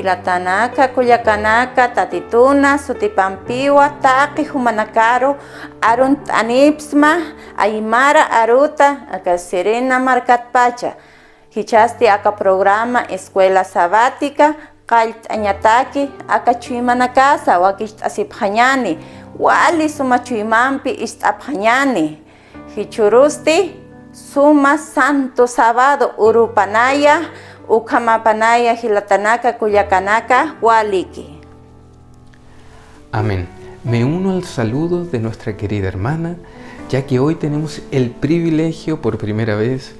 hilatanaka, kuyakanaka, tatituna, sutipampiwa, taki humanakaro, arun anipsma, aymara aruta, aka Serena Marcatpacha. Hichasti aka programa Escuela Sabática, kalt añataki, aka chuimanakasa, wakist asiphañani, wali suma chuimampi istaphañani. Hichurusti, suma santo sábado urupanaya, ukamapanaya hilatanaka kuyakanaka waliki. Amén. Me uno al saludo de nuestra querida hermana, ya que hoy tenemos el privilegio por primera vez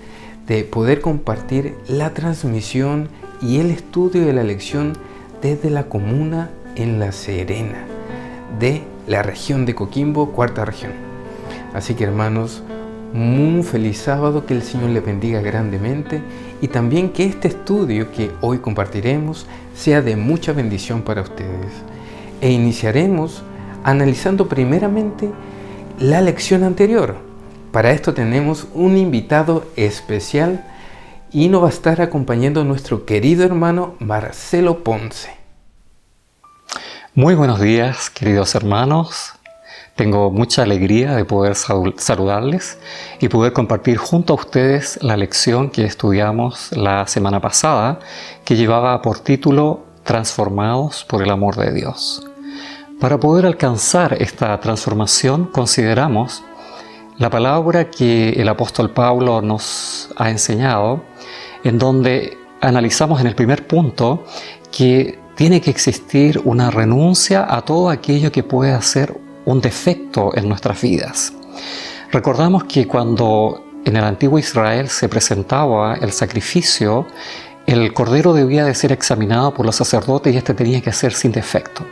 de poder compartir la transmisión y el estudio de la lección desde la comuna en La Serena, de la región de Coquimbo, cuarta región. Así que hermanos, muy feliz sábado, que el Señor les bendiga grandemente y también que este estudio que hoy compartiremos sea de mucha bendición para ustedes. E iniciaremos analizando primeramente la lección anterior. Para esto tenemos un invitado especial y nos va a estar acompañando nuestro querido hermano Marcelo Ponce. Muy buenos días, queridos hermanos. Tengo mucha alegría de poder saludarles y poder compartir junto a ustedes la lección que estudiamos la semana pasada, que llevaba por título Transformados por el amor de Dios. Para poder alcanzar esta transformación, consideramos la palabra que el apóstol Pablo nos ha enseñado, en donde analizamos en el primer punto que tiene que existir una renuncia a todo aquello que pueda ser un defecto en nuestras vidas. Recordamos que cuando en el antiguo Israel se presentaba el sacrificio, el cordero debía de ser examinado por los sacerdotes y este tenía que ser sin defecto.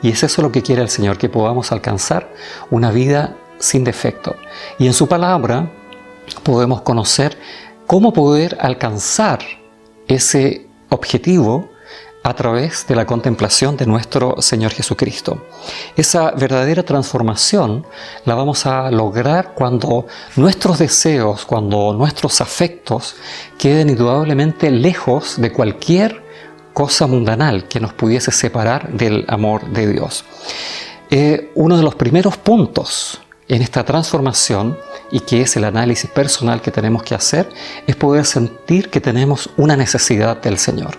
Y es eso lo que quiere el Señor, que podamos alcanzar una vida sin defecto. Y en su palabra podemos conocer cómo poder alcanzar ese objetivo a través de la contemplación de nuestro Señor Jesucristo. Esa verdadera transformación la vamos a lograr cuando nuestros deseos, cuando nuestros afectos queden indudablemente lejos de cualquier cosa mundanal que nos pudiese separar del amor de Dios. Uno de los primeros puntos en esta transformación, y que es el análisis personal que tenemos que hacer, es poder sentir que tenemos una necesidad del Señor.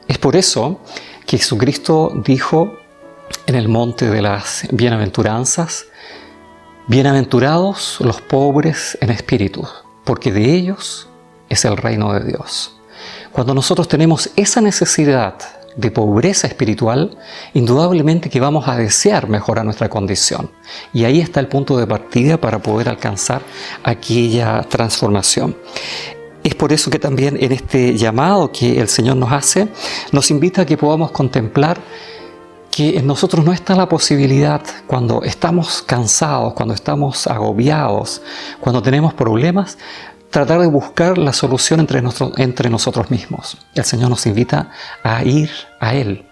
Es por eso que Jesucristo dijo en el monte de las bienaventuranzas: bienaventurados los pobres en espíritu, porque de ellos es el reino de Dios. Cuando nosotros tenemos esa necesidad de pobreza espiritual, indudablemente que vamos a desear mejorar nuestra condición. Y ahí está el punto de partida para poder alcanzar aquella transformación. Es por eso que también en este llamado que el Señor nos hace, nos invita a que podamos contemplar que en nosotros no está la posibilidad, cuando estamos cansados, cuando estamos agobiados, cuando tenemos problemas, tratar de buscar la solución entre nosotros mismos. El Señor nos invita a ir a Él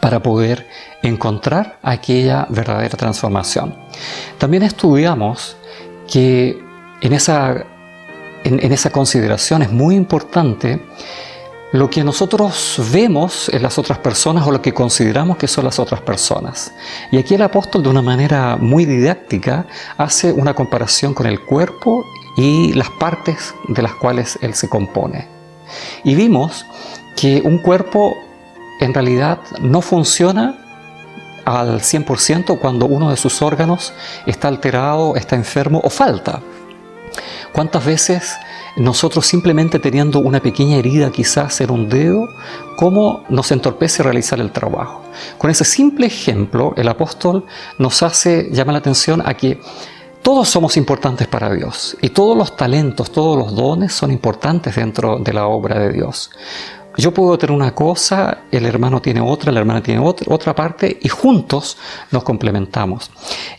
para poder encontrar aquella verdadera transformación. También estudiamos que en esa consideración es muy importante lo que nosotros vemos en las otras personas o lo que consideramos que son las otras personas. Y aquí el apóstol, de una manera muy didáctica, hace una comparación con el cuerpo y las partes de las cuales él se compone. Y vimos que un cuerpo en realidad no funciona al 100% cuando uno de sus órganos está alterado, está enfermo o falta. ¿Cuántas veces nosotros, simplemente teniendo una pequeña herida quizás en un dedo, cómo nos entorpece realizar el trabajo? Con ese simple ejemplo, el apóstol nos llama la atención a que todos somos importantes para Dios y todos los talentos, todos los dones son importantes dentro de la obra de Dios. Yo puedo tener una cosa, el hermano tiene otra, la hermana tiene otra parte y juntos nos complementamos.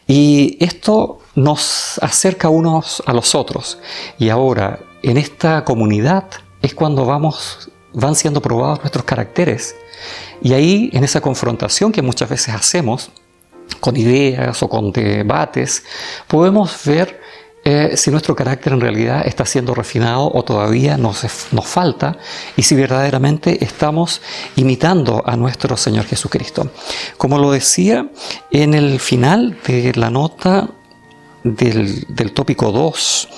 Y esto nos acerca unos a los otros. Y ahora, en esta comunidad es cuando van siendo probados nuestros caracteres. Y ahí, en esa confrontación que muchas veces hacemos con ideas o con debates, podemos ver si nuestro carácter en realidad está siendo refinado o todavía nos falta, y si verdaderamente estamos imitando a nuestro Señor Jesucristo. Como lo decía en el final de la nota del tópico 2,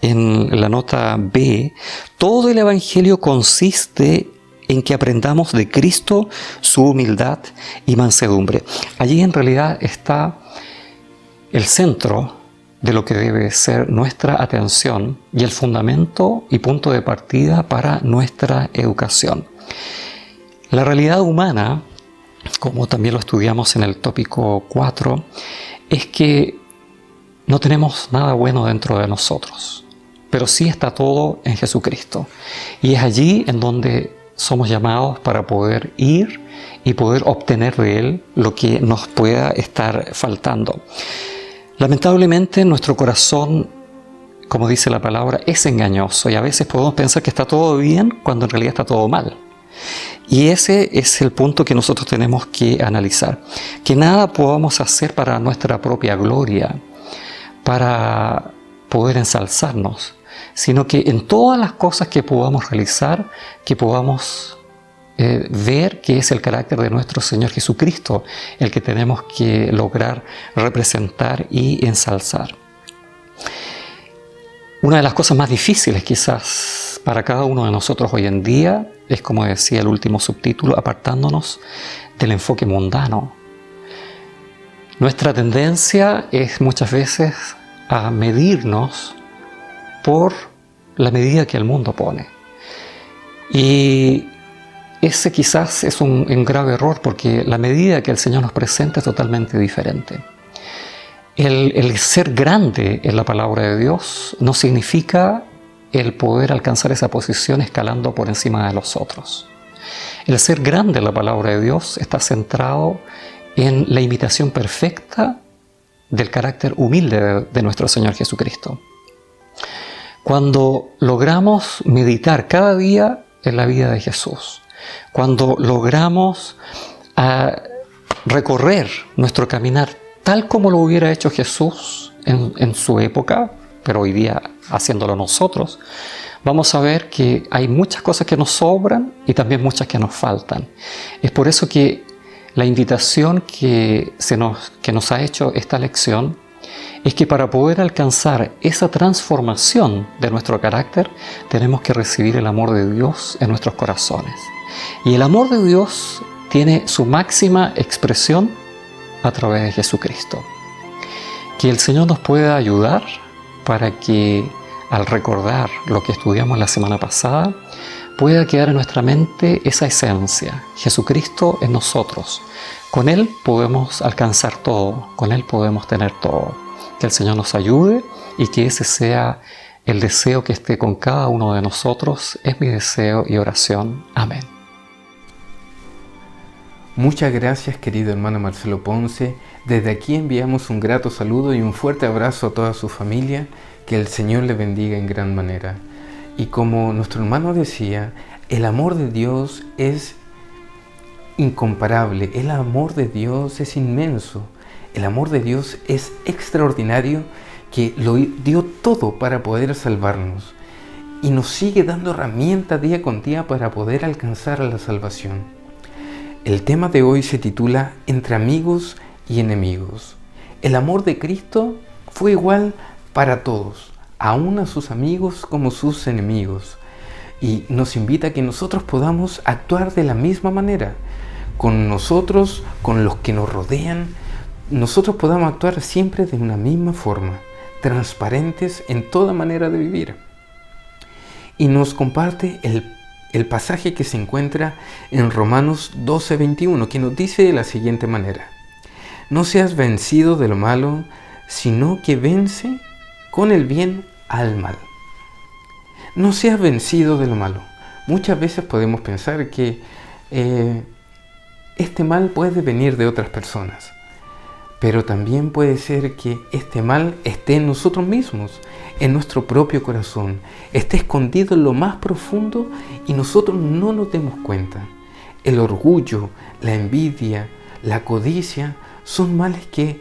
en la nota B, todo el Evangelio consiste en que aprendamos de Cristo su humildad y mansedumbre. Allí en realidad está el centro de lo que debe ser nuestra atención y el fundamento y punto de partida para nuestra educación. La realidad humana, como también lo estudiamos en el tópico 4, es que no tenemos nada bueno dentro de nosotros, pero sí está todo en Jesucristo. Y es allí en donde somos llamados para poder ir y poder obtener de Él lo que nos pueda estar faltando. Lamentablemente nuestro corazón, como dice la palabra, es engañoso y a veces podemos pensar que está todo bien cuando en realidad está todo mal. Y ese es el punto que nosotros tenemos que analizar. Que nada podamos hacer para nuestra propia gloria, para poder ensalzarnos, sino que en todas las cosas que podamos realizar, que podamos ver que es el carácter de nuestro Señor Jesucristo el que tenemos que lograr representar y ensalzar. Una de las cosas más difíciles quizás para cada uno de nosotros hoy en día es, como decía el último subtítulo, apartándonos del enfoque mundano. Nuestra tendencia es muchas veces a medirnos por la medida que el mundo pone. Y ese quizás es un grave error, porque la medida que el Señor nos presenta es totalmente diferente. El ser grande en la palabra de Dios no significa el poder alcanzar esa posición escalando por encima de los otros. El ser grande en la palabra de Dios está centrado en la imitación perfecta del carácter humilde de nuestro Señor Jesucristo. Cuando logramos meditar cada día en la vida de Jesús, cuando logramos recorrer nuestro caminar tal como lo hubiera hecho Jesús en su época, pero hoy día haciéndolo nosotros, vamos a ver que hay muchas cosas que nos sobran y también muchas que nos faltan. Es por eso que la invitación que nos ha hecho esta lección es que para poder alcanzar esa transformación de nuestro carácter, tenemos que recibir el amor de Dios en nuestros corazones. Y el amor de Dios tiene su máxima expresión a través de Jesucristo. Que el Señor nos pueda ayudar para que, al recordar lo que estudiamos la semana pasada, pueda quedar en nuestra mente esa esencia, Jesucristo en nosotros. Con Él podemos alcanzar todo, con Él podemos tener todo. Que el Señor nos ayude y que ese sea el deseo que esté con cada uno de nosotros. Es mi deseo y oración. Amén. Muchas gracias, querido hermano Marcelo Ponce. Desde aquí enviamos un grato saludo y un fuerte abrazo a toda su familia. Que el Señor le bendiga en gran manera. Y como nuestro hermano decía, el amor de Dios es incomparable, el amor de Dios es inmenso, el amor de Dios es extraordinario, que lo dio todo para poder salvarnos y nos sigue dando herramientas día con día para poder alcanzar la salvación. El tema de hoy se titula Entre amigos y enemigos. El amor de Cristo fue igual para todos, aún a sus amigos como sus enemigos, y nos invita a que nosotros podamos actuar de la misma manera, con nosotros, con los que nos rodean, nosotros podamos actuar siempre de una misma forma, transparentes en toda manera de vivir. Y nos comparte el pasaje que se encuentra en Romanos 12:21, que nos dice de la siguiente manera: no seas vencido de lo malo, sino que vence con el bien al mal. No seas vencido de lo malo. Muchas veces podemos pensar que este mal puede venir de otras personas, pero también puede ser que este mal esté en nosotros mismos, en nuestro propio corazón, esté escondido en lo más profundo y nosotros no nos demos cuenta. El orgullo, la envidia, la codicia son males que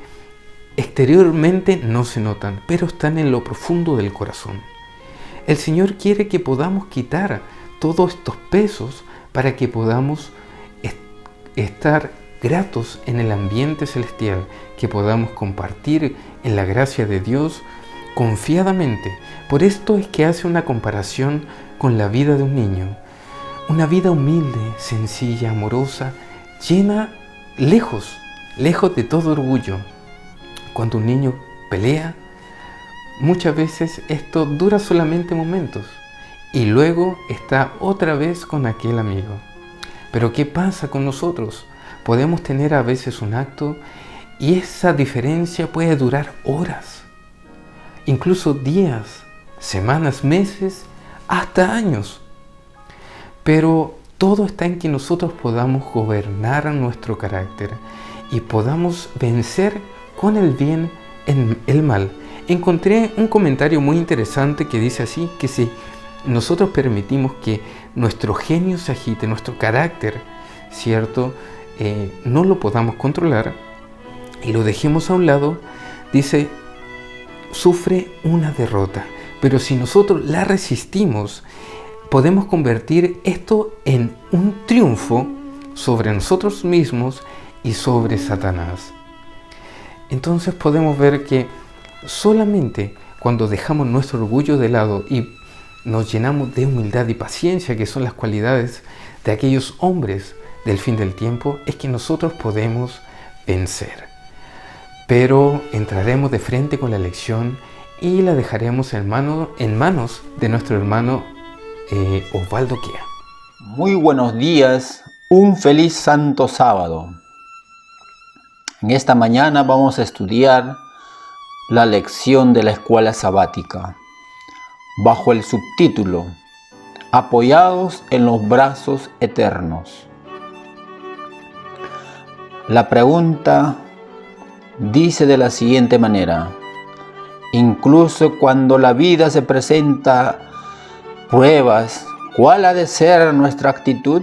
exteriormente no se notan, pero están en lo profundo del corazón. El Señor quiere que podamos quitar todos estos pesos para que podamos estar gratos en el ambiente celestial, que podamos compartir en la gracia de Dios confiadamente. Por esto es que hace una comparación con la vida de un niño. Una vida humilde, sencilla, amorosa, llena, lejos de todo orgullo. Cuando un niño pelea, muchas veces esto dura solamente momentos y luego está otra vez con aquel amigo. Pero ¿qué pasa con nosotros? Podemos tener a veces un acto y esa diferencia puede durar horas, incluso días, semanas, meses, hasta años. Pero todo está en que nosotros podamos gobernar nuestro carácter y podamos vencer con el bien el mal. Encontré un comentario muy interesante que dice así, que si nosotros permitimos que nuestro genio se agite, nuestro carácter, ¿cierto?, no lo podamos controlar y lo dejemos a un lado, dice, sufre una derrota. Pero si nosotros la resistimos, podemos convertir esto en un triunfo sobre nosotros mismos y sobre Satanás. Entonces podemos ver que solamente cuando dejamos nuestro orgullo de lado y nos llenamos de humildad y paciencia, que son las cualidades de aquellos hombres del fin del tiempo, es que nosotros podemos vencer. Pero entraremos de frente con la lección y la dejaremos en manos de nuestro hermano Osvaldo Quea. Muy buenos días, un feliz santo sábado. En esta mañana vamos a estudiar la lección de la escuela sabática bajo el subtítulo Apoyados en los brazos eternos. La pregunta dice de la siguiente manera: incluso cuando la vida se presenta pruebas, ¿cuál ha de ser nuestra actitud?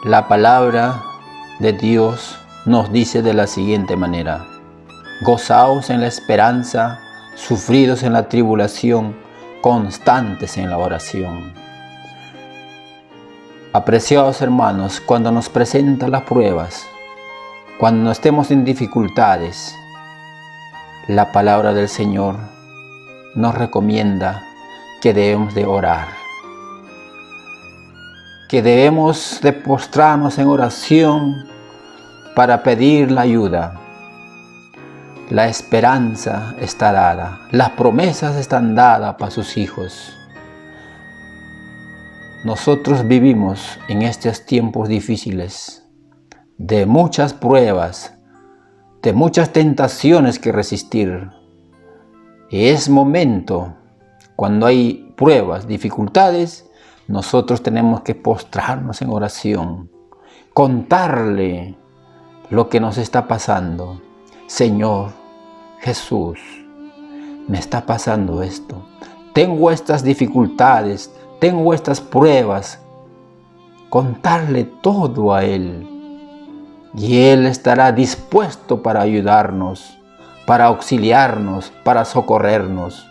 La palabra de Dios nos dice de la siguiente manera: gozaos en la esperanza, sufridos en la tribulación, constantes en la oración. Apreciados hermanos, cuando nos presentan las pruebas, cuando estemos en dificultades, la palabra del Señor nos recomienda que debemos de orar, que debemos de postrarnos en oración para pedir la ayuda. La esperanza está dada, las promesas están dadas para sus hijos. Nosotros vivimos en estos tiempos difíciles, de muchas pruebas, de muchas tentaciones que resistir. Es momento, cuando hay pruebas, dificultades, nosotros tenemos que postrarnos en oración, contarle lo que nos está pasando. Señor Jesús, me está pasando esto, tengo estas dificultades, tengo estas pruebas. Contarle todo a Él y Él estará dispuesto para ayudarnos, para auxiliarnos, para socorrernos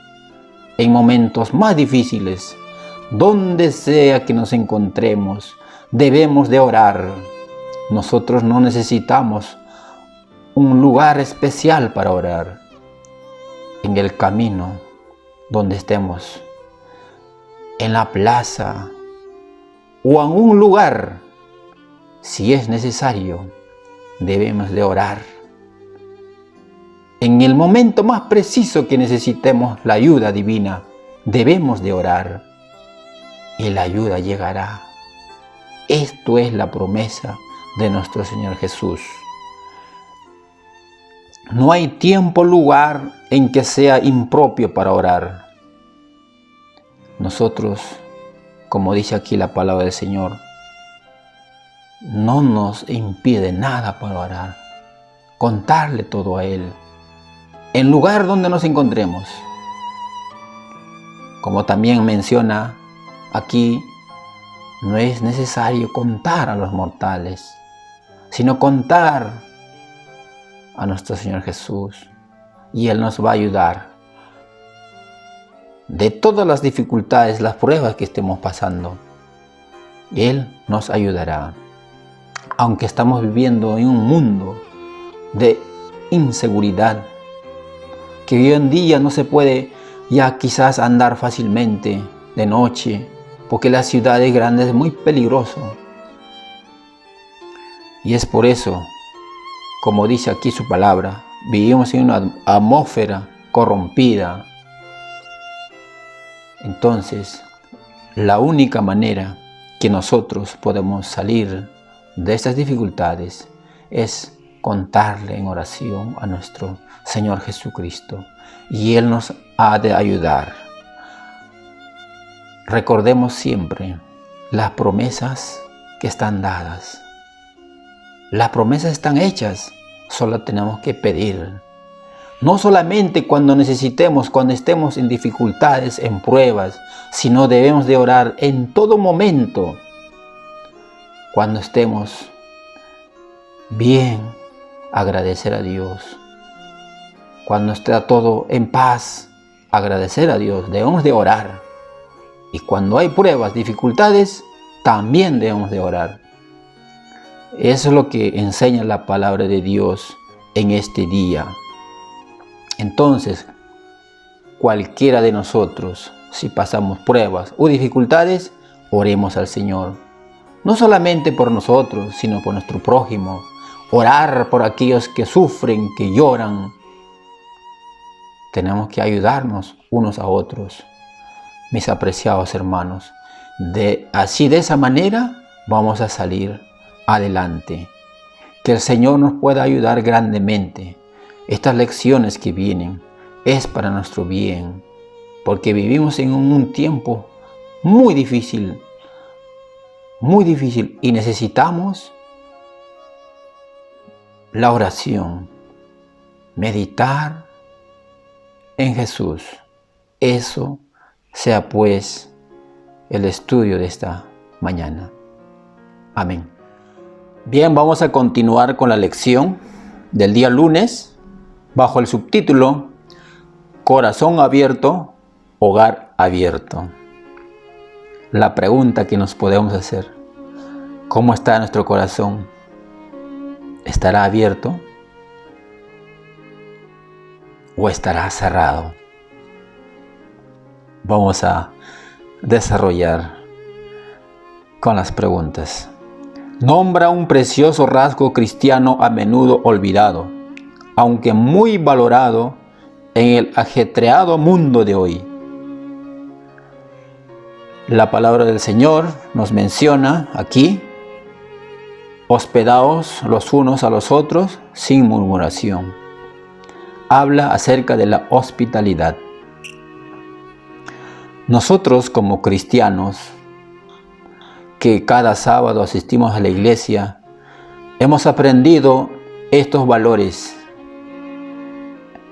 en momentos más difíciles. Donde sea que nos encontremos, debemos de orar. Nosotros no necesitamos un lugar especial para orar. En el camino donde estemos, en la plaza o en un lugar, si es necesario, debemos de orar. En el momento más preciso que necesitemos la ayuda divina, debemos de orar y la ayuda llegará. Esto es la promesa de nuestro Señor Jesús. No hay tiempo, lugar en que sea impropio para orar. Nosotros, como dice aquí la palabra del Señor, no nos impide nada para orar. Contarle todo a Él, en lugar donde nos encontremos. Como también menciona aquí, no es necesario contar a los mortales, sino contar a nuestro Señor Jesús y Él nos va a ayudar. De todas las dificultades, las pruebas que estemos pasando, Él nos ayudará. Aunque estamos viviendo en un mundo de inseguridad, que hoy en día no se puede ya quizás andar fácilmente de noche, porque las ciudades grandes es muy peligroso. Y es por eso, como dice aquí su palabra, vivimos en una atmósfera corrompida. Entonces, la única manera que nosotros podemos salir de estas dificultades es contarle en oración a nuestro Señor Jesucristo, y Él nos ha de ayudar. Recordemos siempre las promesas que están dadas. Las promesas están hechas, solo tenemos que pedir. No solamente cuando necesitemos, cuando estemos en dificultades, en pruebas, sino debemos de orar en todo momento. Cuando estemos bien, agradecer a Dios. Cuando esté todo en paz, agradecer a Dios. Debemos de orar. Y cuando hay pruebas, dificultades, también debemos de orar. Eso es lo que enseña la palabra de Dios en este día. Entonces, cualquiera de nosotros, si pasamos pruebas o dificultades, oremos al Señor. No solamente por nosotros, sino por nuestro prójimo. Orar por aquellos que sufren, que lloran. Tenemos que ayudarnos unos a otros, mis apreciados hermanos. De esa manera vamos a salir adelante. Que el Señor nos pueda ayudar grandemente. Estas lecciones que vienen es para nuestro bien, porque vivimos en un tiempo muy difícil, y necesitamos la oración, meditar en Jesús. Eso sea pues el estudio de esta mañana. Amén. Bien, vamos a continuar con la lección del día lunes bajo el subtítulo Corazón abierto, hogar abierto. La pregunta que nos podemos hacer: ¿cómo está nuestro corazón? ¿Estará abierto o estará cerrado? Vamos a desarrollar con las preguntas. Nombra un precioso rasgo cristiano a menudo olvidado, aunque muy valorado en el ajetreado mundo de hoy. La palabra del Señor nos menciona aquí: hospedaos los unos a los otros sin murmuración. Habla acerca de la hospitalidad. Nosotros como cristianos, que cada sábado asistimos a la iglesia, hemos aprendido estos valores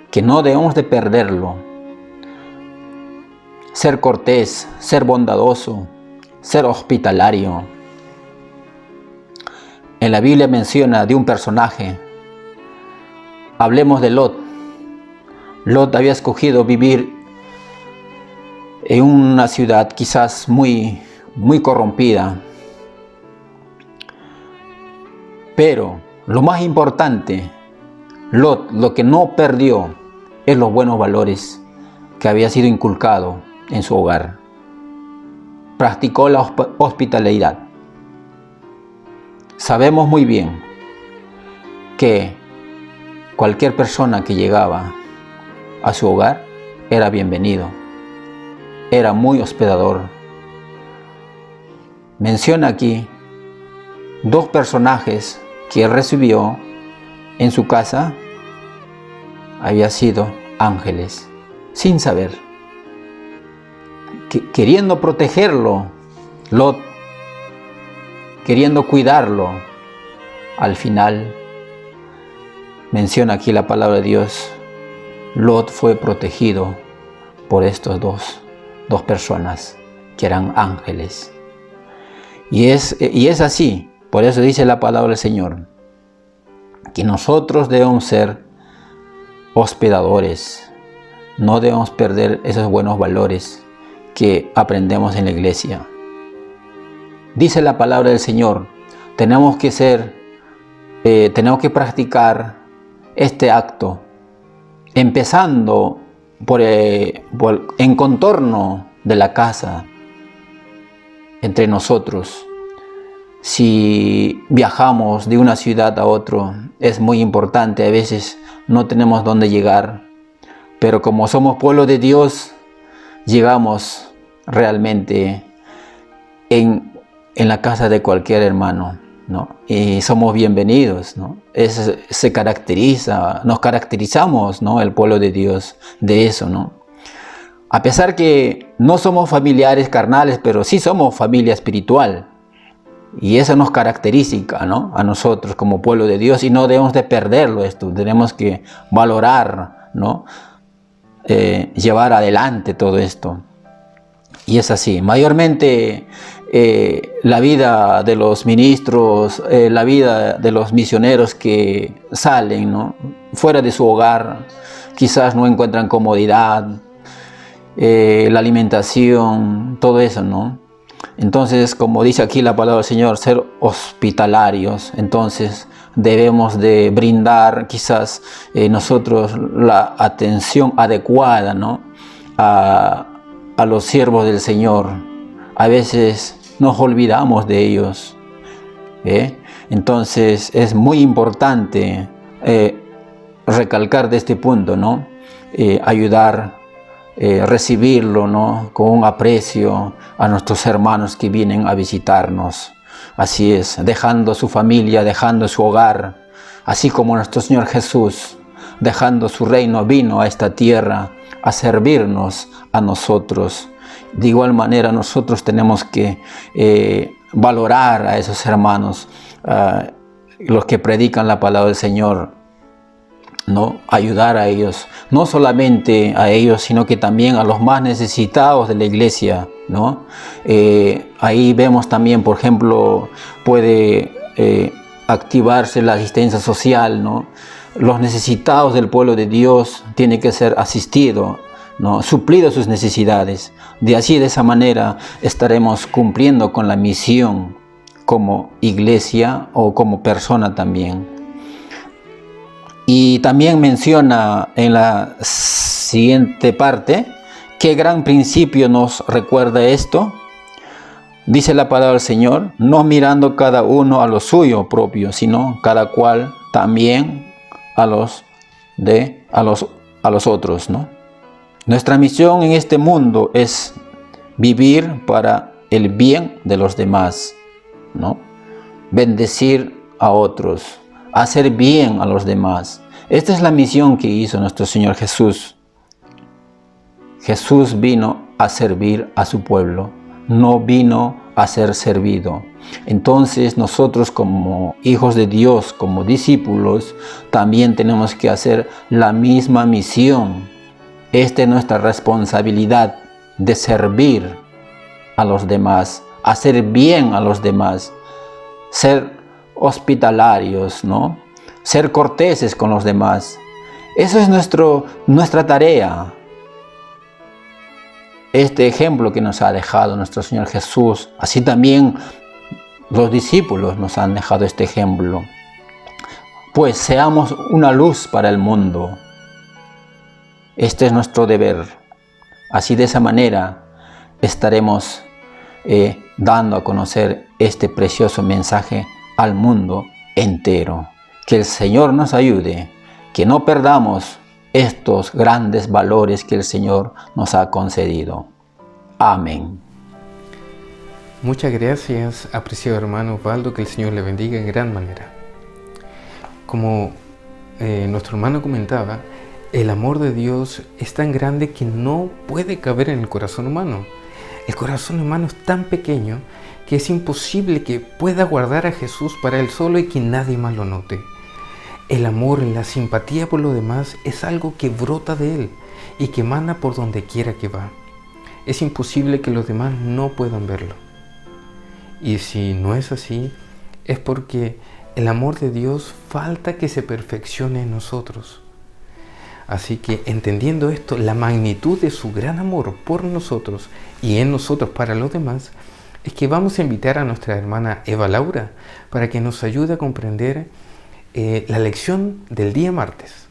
que no debemos de perderlo. Ser cortés, ser bondadoso, ser hospitalario. En la Biblia menciona de un personaje. Hablemos de Lot. Lot había escogido vivir en una ciudad quizás muy corrompida. Pero lo más importante, Lot lo que no perdió es los buenos valores que había sido inculcado en su hogar. Practicó la hospitalidad. Sabemos muy bien que cualquier persona que llegaba a su hogar era bienvenido. Era muy hospedador. Menciona aquí dos personajes que él recibió en su casa. Había sido ángeles, sin saber. Queriendo protegerlo, Lot, queriendo cuidarlo, al final, menciona aquí la palabra de Dios, Lot fue protegido por estos dos personas que eran ángeles. Y es así, por eso dice la palabra del Señor, que nosotros debemos ser hospedadores, no debemos perder esos buenos valores que aprendemos en la iglesia. Dice la palabra del Señor, tenemos que practicar este acto, empezando en contorno de la casa, entre nosotros. Si viajamos de una ciudad a otra, es muy importante, a veces no tenemos dónde llegar, pero como somos pueblo de Dios, llegamos realmente en la casa de cualquier hermano, ¿no? Y somos bienvenidos, ¿no? Nos caracterizamos, ¿no? El pueblo de Dios de eso, ¿no? A pesar que no somos familiares carnales, pero sí somos familia espiritual. Y eso nos caracteriza, ¿no? A nosotros como pueblo de Dios, y no debemos de perderlo esto. Tenemos que valorar, ¿no? Llevar adelante todo esto. Y es así. Mayormente la vida de los ministros, la vida de los misioneros que salen, ¿no? Fuera de su hogar, quizás no encuentran comodidad, la alimentación, todo eso, ¿no? Entonces, como dice aquí la palabra del Señor, ser hospitalarios. Entonces debemos de brindar quizás nosotros la atención adecuada, ¿no? a los siervos del Señor. A veces nos olvidamos de ellos, Entonces es muy importante recalcar de este punto, ¿no? Ayudar, recibirlo, ¿no? Con un aprecio a nuestros hermanos que vienen a visitarnos. Así es, dejando su familia, dejando su hogar, así como nuestro Señor Jesús, dejando su reino, vino a esta tierra a servirnos a nosotros. De igual manera, nosotros tenemos que valorar a esos hermanos, los que predican la palabra del Señor, ¿no? Ayudar a ellos, no solamente a ellos, sino que también a los más necesitados de la iglesia, ¿no? Ahí vemos también, por ejemplo, puede activarse la asistencia social, ¿no? Los necesitados del pueblo de Dios tienen que ser asistidos, ¿no? Suplido sus necesidades. De esa manera estaremos cumpliendo con la misión como iglesia o como persona también. Y también menciona en la siguiente parte, ¿qué gran principio nos recuerda esto? Dice la palabra del Señor, no mirando cada uno a lo suyo propio, sino cada cual también a los otros, ¿no? Nuestra misión en este mundo es vivir para el bien de los demás, ¿no? Bendecir a otros, hacer bien a los demás. Esta es la misión que hizo nuestro Señor Jesús. Jesús vino a servir a su pueblo, no vino a ser servido. Entonces nosotros como hijos de Dios, como discípulos, también tenemos que hacer la misma misión. Esta es nuestra responsabilidad de servir a los demás, hacer bien a los demás, ser hospitalarios, ¿no? Ser corteses con los demás. Eso es nuestra tarea. Este ejemplo que nos ha dejado nuestro Señor Jesús, así también los discípulos nos han dejado este ejemplo. Pues seamos una luz para el mundo. Este es nuestro deber. Así de esa manera estaremos dando a conocer este precioso mensaje al mundo entero. Que el Señor nos ayude, que no perdamos estos grandes valores que el Señor nos ha concedido. Amén. Muchas gracias, apreciado hermano Osvaldo, que el Señor le bendiga en gran manera. Como nuestro hermano comentaba, el amor de Dios es tan grande que no puede caber en el corazón humano. El corazón humano es tan pequeño que es imposible que pueda guardar a Jesús para él solo y que nadie más lo note. El amor, la simpatía por los demás es algo que brota de él y que emana por donde quiera que va. Es imposible que los demás no puedan verlo. Y si no es así, es porque el amor de Dios falta que se perfeccione en nosotros. Así que entendiendo esto, la magnitud de su gran amor por nosotros y en nosotros para los demás, es que vamos a invitar a nuestra hermana Eva Laura para que nos ayude a comprender la lección del día martes.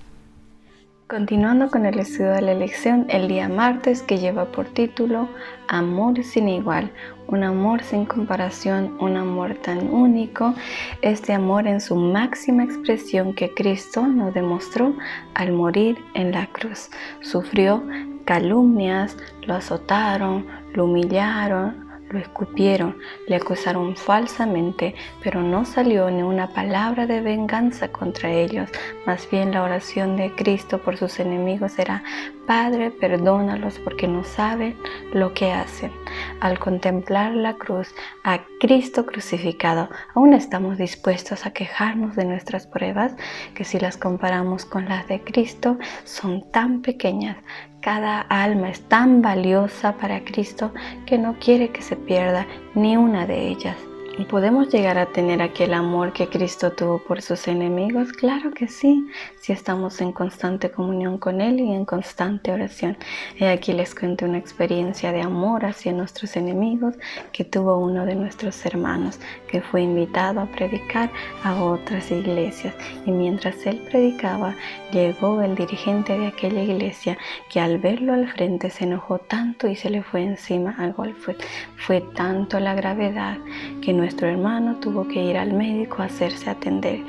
Continuando con el estudio de la lección, el día martes, que lleva por título Amor sin igual, un amor sin comparación, un amor tan único, este amor en su máxima expresión que Cristo nos demostró al morir en la cruz. Sufrió calumnias, lo azotaron, lo humillaron, lo escupieron, le acusaron falsamente, pero no salió ni una palabra de venganza contra ellos. Más bien la oración de Cristo por sus enemigos era: Padre, perdónalos porque no saben lo que hacen. Al contemplar la cruz, a Cristo crucificado, aún estamos dispuestos a quejarnos de nuestras pruebas, que si las comparamos con las de Cristo, son tan pequeñas. Cada alma es tan valiosa para Cristo que no quiere que se pierda ni una de ellas. ¿Y podemos llegar a tener aquel amor que Cristo tuvo por sus enemigos? Claro que sí, si estamos en constante comunión con Él y en constante oración. Y aquí les cuento una experiencia de amor hacia nuestros enemigos que tuvo uno de nuestros hermanos, que fue invitado a predicar a otras iglesias. Y mientras él predicaba, llegó el dirigente de aquella iglesia, que al verlo al frente se enojó tanto y se le fue encima al golpe. Fue tanto la gravedad que nuestro hermano tuvo que ir al médico a hacerse atender.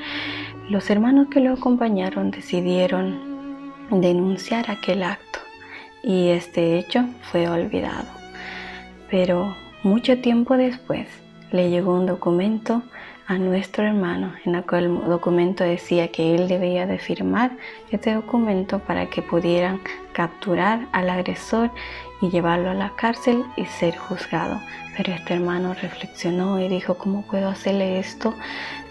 Los hermanos que lo acompañaron decidieron denunciar aquel acto y este hecho fue olvidado. Pero mucho tiempo después le llegó un documento a nuestro hermano. En aquel documento decía que él debía de firmar este documento para que pudieran capturar al agresor y llevarlo a la cárcel y ser juzgado. Pero este hermano reflexionó y dijo: ¿cómo puedo hacerle esto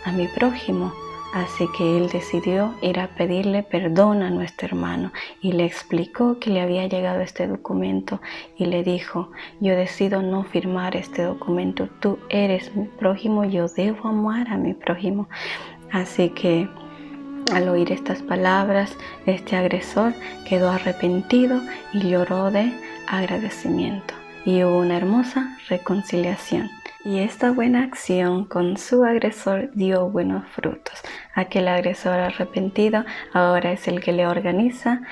a mi prójimo? Así que él decidió ir a pedirle perdón a nuestro hermano y le explicó que le había llegado este documento y le dijo: yo decido no firmar este documento, tú eres mi prójimo, yo debo amar a mi prójimo. Así que al oír estas palabras, este agresor quedó arrepentido y lloró de agradecimiento. Y hubo una hermosa reconciliación. Y esta buena acción con su agresor dio buenos frutos. Aquel agresor arrepentido ahora es el que le organiza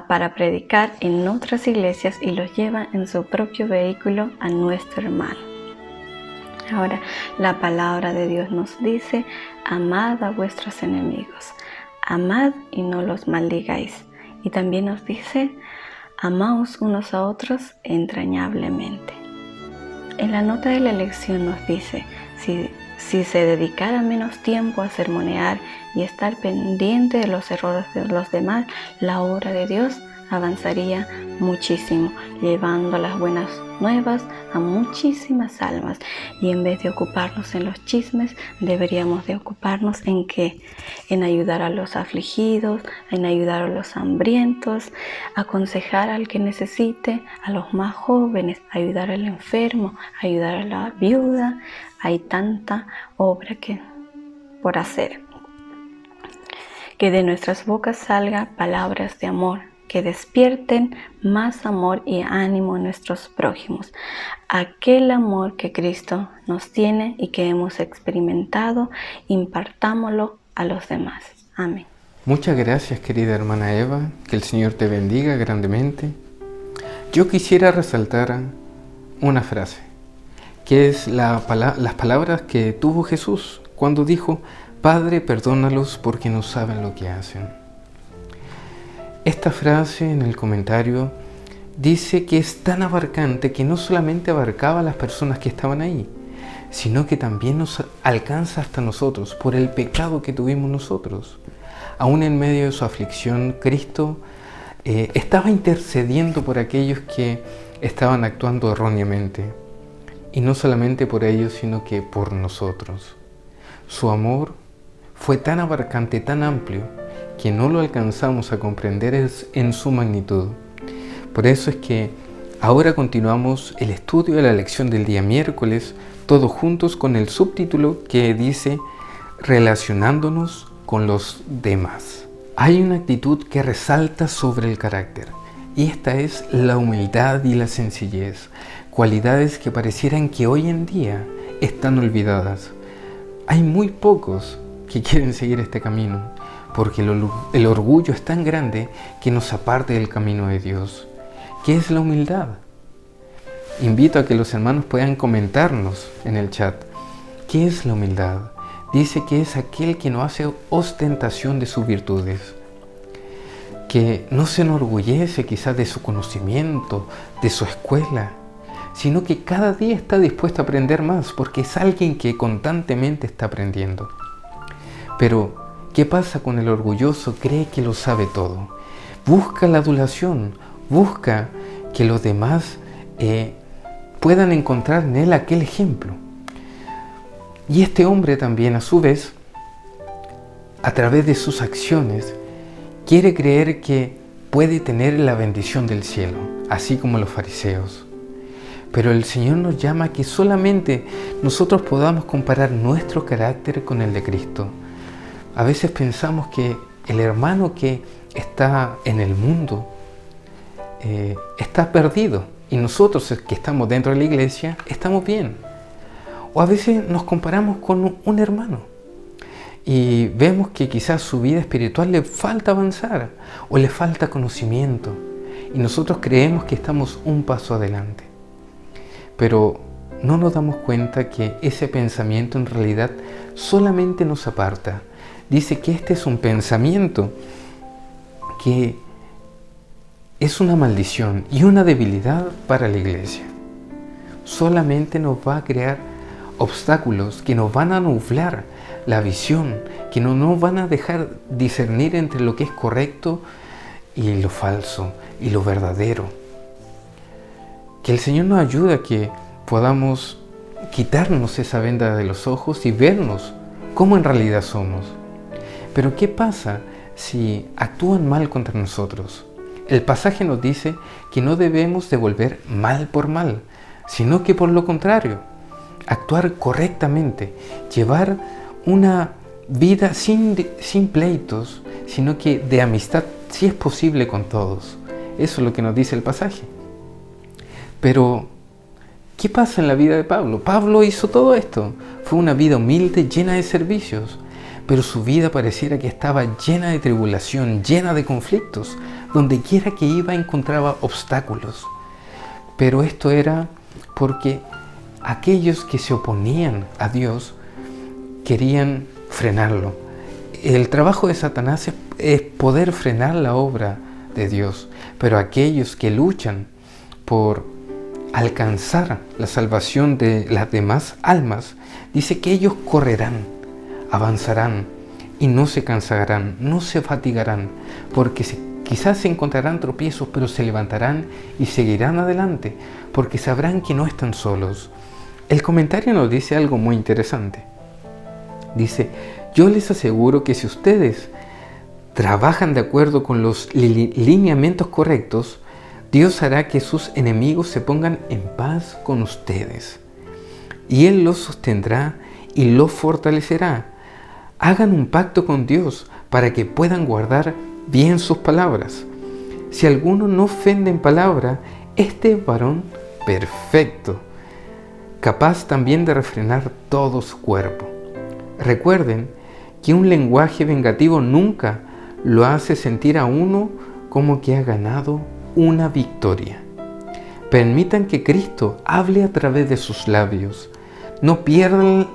para predicar en otras iglesias y los lleva en su propio vehículo a nuestro hermano. Ahora, la palabra de Dios nos dice: amad a vuestros enemigos, amad y no los maldigáis. Y también nos dice: amaos unos a otros entrañablemente. En la nota de la lección nos dice: si se dedicara menos tiempo a sermonear y estar pendiente de los errores de los demás, la obra de Dios avanzaría muchísimo, llevando las buenas nuevas a muchísimas almas. Y en vez de ocuparnos en los chismes, deberíamos de ocuparnos en ¿qué? En ayudar a los afligidos, en ayudar a los hambrientos, aconsejar al que necesite, a los más jóvenes, ayudar al enfermo, ayudar a la viuda. Hay tanta obra por hacer. Que de nuestras bocas salga palabras de amor, que despierten más amor y ánimo en nuestros prójimos. Aquel amor que Cristo nos tiene y que hemos experimentado, impartámoslo a los demás. Amén. Muchas gracias, querida hermana Eva. Que el Señor te bendiga grandemente. Yo quisiera resaltar una frase, que es las palabras que tuvo Jesús cuando dijo: Padre, perdónalos porque no saben lo que hacen. Esta frase en el comentario dice que es tan abarcante que no solamente abarcaba a las personas que estaban ahí, sino que también nos alcanza hasta nosotros por el pecado que tuvimos nosotros. Aún en medio de su aflicción, Cristo estaba intercediendo por aquellos que estaban actuando erróneamente. Y no solamente por ellos, sino que por nosotros. Su amor fue tan abarcante, tan amplio, que no lo alcanzamos a comprender en su magnitud. Por eso es que ahora continuamos el estudio de la lección del día miércoles, todos juntos con el subtítulo que dice: relacionándonos con los demás. Hay una actitud que resalta sobre el carácter, y esta es la humildad y la sencillez, cualidades que parecieran que hoy en día están olvidadas. Hay muy pocos que quieren seguir este camino, porque el orgullo es tan grande que nos aparta del camino de Dios. ¿Qué es la humildad? Invito a que los hermanos puedan comentarnos en el chat. ¿Qué es la humildad? Dice que es aquel que no hace ostentación de sus virtudes, que no se enorgullece quizás de su conocimiento, de su escuela, sino que cada día está dispuesto a aprender más, porque es alguien que constantemente está aprendiendo. Pero, ¿qué pasa con el orgulloso? Cree que lo sabe todo. Busca la adulación, busca que los demás puedan encontrar en él aquel ejemplo. Y este hombre también, a su vez, a través de sus acciones, quiere creer que puede tener la bendición del cielo, así como los fariseos. Pero el Señor nos llama a que solamente nosotros podamos comparar nuestro carácter con el de Cristo. A veces pensamos que el hermano que está en el mundo está perdido y nosotros que estamos dentro de la iglesia estamos bien. O a veces nos comparamos con un hermano y vemos que quizás su vida espiritual le falta avanzar o le falta conocimiento y nosotros creemos que estamos un paso adelante. Pero no nos damos cuenta que ese pensamiento en realidad solamente nos aparta. Dice que este es un pensamiento que es una maldición y una debilidad para la iglesia. Solamente nos va a crear obstáculos que nos van a nublar la visión, que no nos van a dejar discernir entre lo que es correcto y lo falso y lo verdadero. Que el Señor nos ayude a que podamos quitarnos esa venda de los ojos y vernos como en realidad somos. Pero ¿qué pasa si actúan mal contra nosotros? El pasaje nos dice que no debemos devolver mal por mal, sino que por lo contrario, actuar correctamente, llevar una vida sin pleitos, sino que de amistad, si es posible, con todos. Eso es lo que nos dice el pasaje. Pero, ¿qué pasa en la vida de Pablo? Pablo hizo todo esto. Fue una vida humilde, llena de servicios, pero su vida pareciera que estaba llena de tribulación, llena de conflictos. Donde quiera que iba encontraba obstáculos. Pero esto era porque aquellos que se oponían a Dios querían frenarlo. El trabajo de Satanás es poder frenar la obra de Dios, pero aquellos que luchan por alcanzar la salvación de las demás almas, dice que ellos correrán, avanzarán y no se cansarán, no se fatigarán, porque quizás se encontrarán tropiezos, pero se levantarán y seguirán adelante, porque sabrán que no están solos. El comentario nos dice algo muy interesante. Dice, yo les aseguro que si ustedes trabajan de acuerdo con los lineamientos correctos, Dios hará que sus enemigos se pongan en paz con ustedes. Y Él los sostendrá y los fortalecerá. Hagan un pacto con Dios para que puedan guardar bien sus palabras. Si alguno no ofende en palabra, este es varón perfecto, capaz también de refrenar todo su cuerpo. Recuerden que un lenguaje vengativo nunca lo hace sentir a uno como que ha ganado una victoria. Permitan que Cristo hable a través de sus labios. No pierdan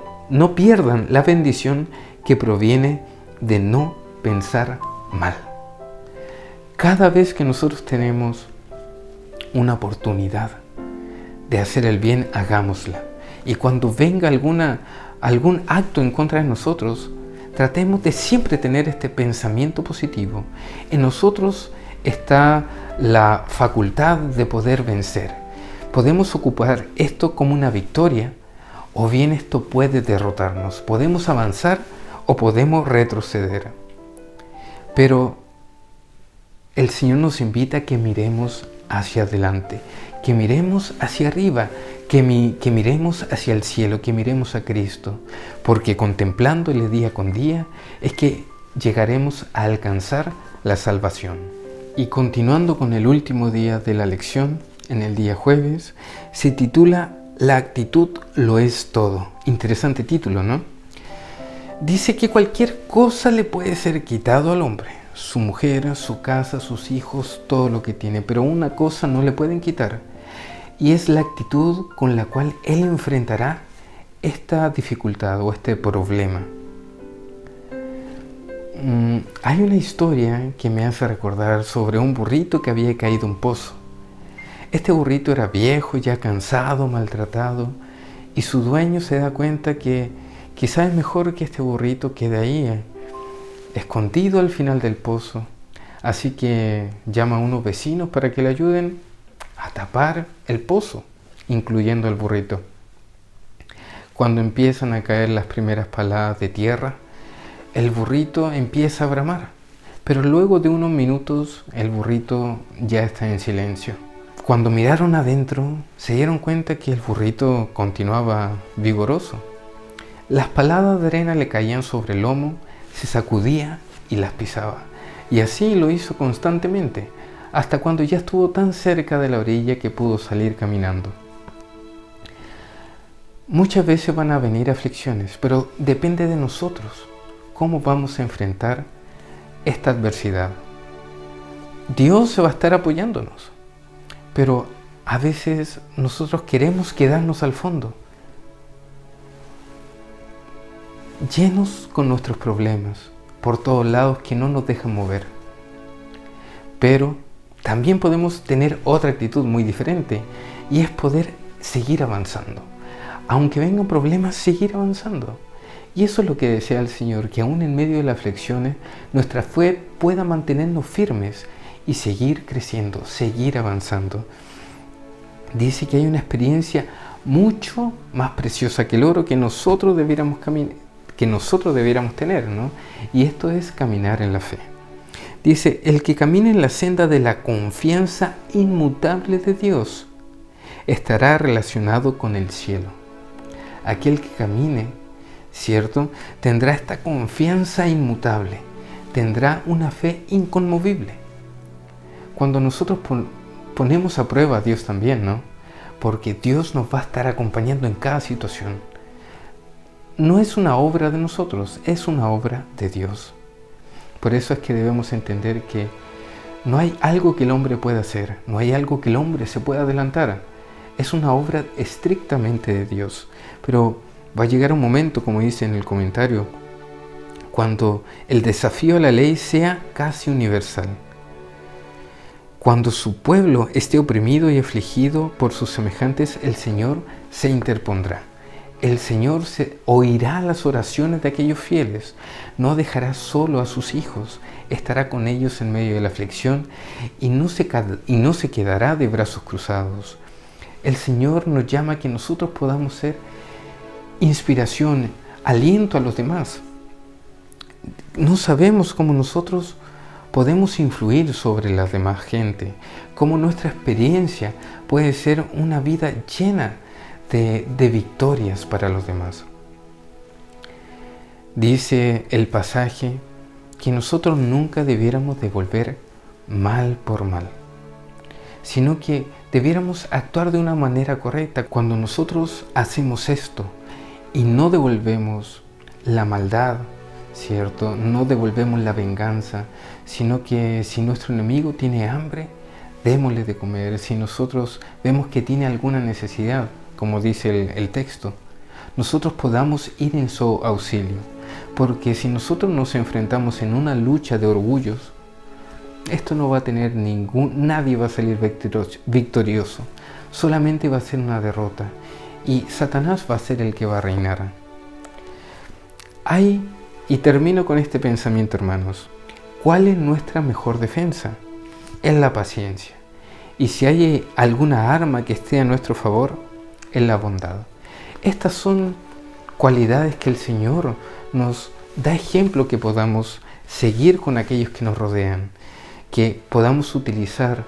la bendición que proviene de no pensar mal. Cada vez que nosotros tenemos una oportunidad de hacer el bien, hagámosla. Y cuando venga algún acto en contra de nosotros, tratemos de siempre tener este pensamiento positivo. En nosotros está la facultad de poder vencer. Podemos ocupar esto como una victoria, o bien esto puede derrotarnos. Podemos avanzar o podemos retroceder. Pero el Señor nos invita a que miremos hacia adelante, que miremos hacia arriba, que miremos hacia el cielo, que miremos a Cristo, porque contemplándole día con día es que llegaremos a alcanzar la salvación. Y continuando con el último día de la lección, en el día jueves, se titula La actitud lo es todo. Interesante título, ¿no? Dice que cualquier cosa le puede ser quitado al hombre, su mujer, su casa, sus hijos, todo lo que tiene, pero una cosa no le pueden quitar, y es la actitud con la cual él enfrentará esta dificultad o este problema. Hay una historia que me hace recordar sobre un burrito que había caído en un pozo. Este burrito era viejo, ya cansado, maltratado, y su dueño se da cuenta que quizás es mejor que este burrito quede ahí, escondido al final del pozo. Así que llama a unos vecinos para que le ayuden a tapar el pozo, incluyendo al burrito. Cuando empiezan a caer las primeras paladas de tierra, el burrito empieza a bramar, pero luego de unos minutos el burrito ya está en silencio. Cuando miraron adentro, se dieron cuenta que el burrito continuaba vigoroso. Las paladas de arena le caían sobre el lomo, se sacudía y las pisaba. Y así lo hizo constantemente, hasta cuando ya estuvo tan cerca de la orilla que pudo salir caminando. Muchas veces van a venir aflicciones, pero depende de nosotros cómo vamos a enfrentar esta adversidad. Dios va a estar apoyándonos, pero a veces nosotros queremos quedarnos al fondo, llenos con nuestros problemas por todos lados que no nos dejan mover. Pero también podemos tener otra actitud muy diferente, y es poder seguir avanzando. Aunque vengan problemas, seguir avanzando. Y eso es lo que desea el Señor, que aún en medio de las aflicciones nuestra fe pueda mantenernos firmes y seguir creciendo, seguir avanzando. Dice que hay una experiencia mucho más preciosa que el oro que nosotros debiéramos tener, ¿no? Y esto es caminar en la fe. Dice, el que camine en la senda de la confianza inmutable de Dios estará relacionado con el cielo. Aquel que camine, ¿cierto?, tendrá esta confianza inmutable, tendrá una fe inconmovible. Cuando nosotros ponemos a prueba a Dios también, ¿no? Porque Dios nos va a estar acompañando en cada situación. No es una obra de nosotros, es una obra de Dios. Por eso es que debemos entender que no hay algo que el hombre pueda hacer, no hay algo que el hombre se pueda adelantar. Es una obra estrictamente de Dios. Pero va a llegar un momento, como dice en el comentario, cuando el desafío a la ley sea casi universal. Cuando su pueblo esté oprimido y afligido por sus semejantes, el Señor se interpondrá. El Señor oirá las oraciones de aquellos fieles, no dejará solo a sus hijos, estará con ellos en medio de la aflicción y no se quedará de brazos cruzados. El Señor nos llama a que nosotros podamos ser inspiración, aliento a los demás. No sabemos cómo nosotros podemos influir sobre la demás gente, cómo nuestra experiencia puede ser una vida llena de victorias para los demás. Dice el pasaje que nosotros nunca debiéramos devolver mal por mal, sino que debiéramos actuar de una manera correcta. Cuando nosotros hacemos esto y no devolvemos la maldad, ¿cierto?, no devolvemos la venganza, sino que si nuestro enemigo tiene hambre, démosle de comer. Si nosotros vemos que tiene alguna necesidad, como dice el texto, nosotros podamos ir en su auxilio. Porque si nosotros nos enfrentamos en una lucha de orgullos, esto no va a tener nadie va a salir victorioso, solamente va a ser una derrota, y Satanás va a ser el que va a reinar. Y termino con este pensamiento, hermanos. ¿Cuál es nuestra mejor defensa? Es la paciencia. Y si hay alguna arma que esté a nuestro favor, es la bondad. Estas son cualidades que el Señor nos da ejemplo que podamos seguir con aquellos que nos rodean, que podamos utilizar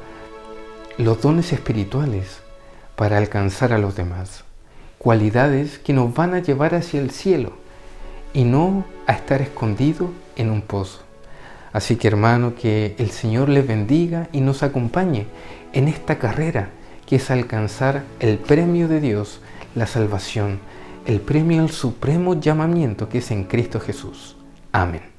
los dones espirituales para alcanzar a los demás. Cualidades que nos van a llevar hacia el cielo y no a estar escondidos en un pozo. Así que, hermano, que el Señor les bendiga y nos acompañe en esta carrera que es alcanzar el premio de Dios, la salvación, el premio al supremo llamamiento que es en Cristo Jesús. Amén.